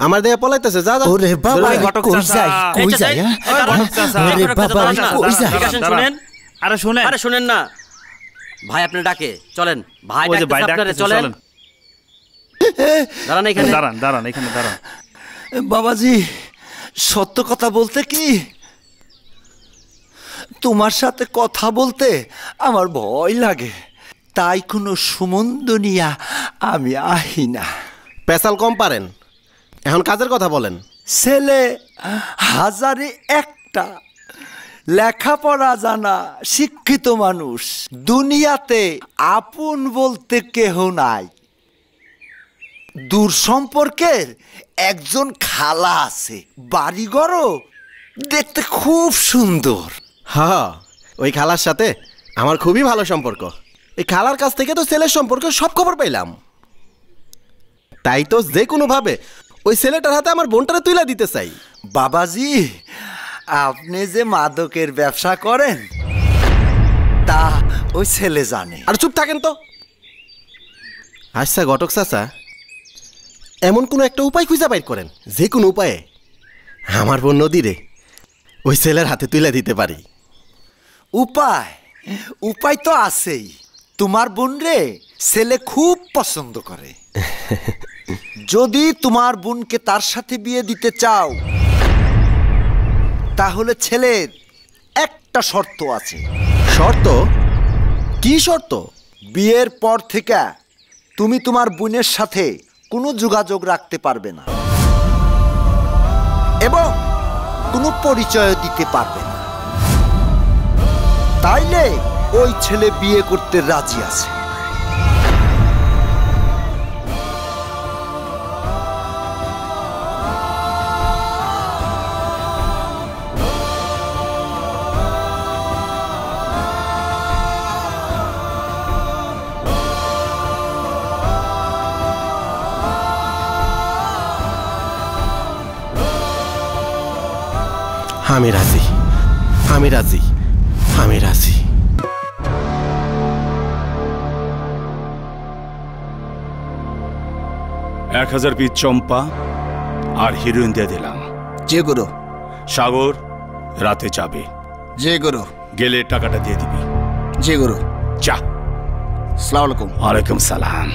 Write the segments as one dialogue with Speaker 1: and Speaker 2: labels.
Speaker 1: আমার দেয়া পলাইতেছে যা যা।
Speaker 2: ওরে বাবা কই যাই কই যাই ওরে বাবা কই যাই
Speaker 3: শুনেন
Speaker 4: আরে শুনেন না ভাই আপনি ডাকে চলেন ভাই ডাকতে চলেন দাঁড়ান এখানে
Speaker 3: দাঁড়ান এখানে দাঁড়ান।
Speaker 2: বাবাজি সত্য কথা বলতে কি তোমার সাথে কথা বলতে আমার ভয় লাগে, তাই কোনো সম্বন্ধ নিয়া আমি আহি না।
Speaker 1: পেশাল কম পারেন, এখন কাজের কথা বলেন।
Speaker 2: ছেলে হাজারে একটা, লেখাপড়া জানা শিক্ষিত মানুষ, দুনিয়াতে আপন বলতে কেহ নাই। দূর সম্পর্কের একজন খালা আছে, বাড়িঘরও দেখতে খুব সুন্দর।
Speaker 1: হ্যাঁ ওই খালার সাথে আমার খুবই ভালো সম্পর্ক। এই খালার কাছ থেকে তো ছেলের সম্পর্কে সব খবর পাইলাম, তাই তো যে কোনোভাবে ওই ছেলেটার হাতে আমার বোনটারে তুলে দিতে চাই।
Speaker 2: বাবাজি আপনি যে মাদকের ব্যবসা করেন তা ওই ছেলে জানে।
Speaker 1: আর চুপ থাকেন তো। আচ্ছা ঘটক চাচা, এমন কোনো একটা উপায় খুঁজে বাইর করেন যে কোনো উপায়ে আমার বোন নদীরে ওই ছেলের হাতে তুলে দিতে পারি।
Speaker 2: উপায় তো আছেই। তোমার বোন রে ছেলে খুব পছন্দ করে। যদি তোমার বোনকে তার সাথে বিয়ে দিতে চাও তাহলে ছেলের একটা শর্ত আছে।
Speaker 1: শর্ত? কি শর্ত?
Speaker 2: বিয়ের পর থেকে তুমি তোমার বোনের সাথে কোনো যোগাযোগ রাখতে পারবে না এবং কোনো পরিচয় দিতে পারবে না। তাইলে ওই ছেলে বিয়ে করতে রাজি আছে।
Speaker 1: আমি রাজি, আমি রাজি, আমি রাজি।
Speaker 5: 1000 পিস চম্পা আর হিরোইন দিয়ে দিলাম।
Speaker 2: যে গুরু।
Speaker 5: সাগর রাতে যাবে।
Speaker 2: যে গুরু।
Speaker 5: গেলে টাকাটা দিয়ে দিবি।
Speaker 2: যে গুরু।
Speaker 5: যা।
Speaker 2: আসসালামু আলাইকুম।
Speaker 5: ওয়ালাইকুম সালাম।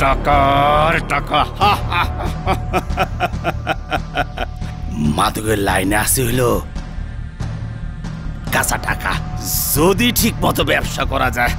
Speaker 5: টাকার টাকা। মাদকের লাইনে আসি হইল কাঁচা টাকা, যদি ঠিক মতো ব্যবসা করা যায়।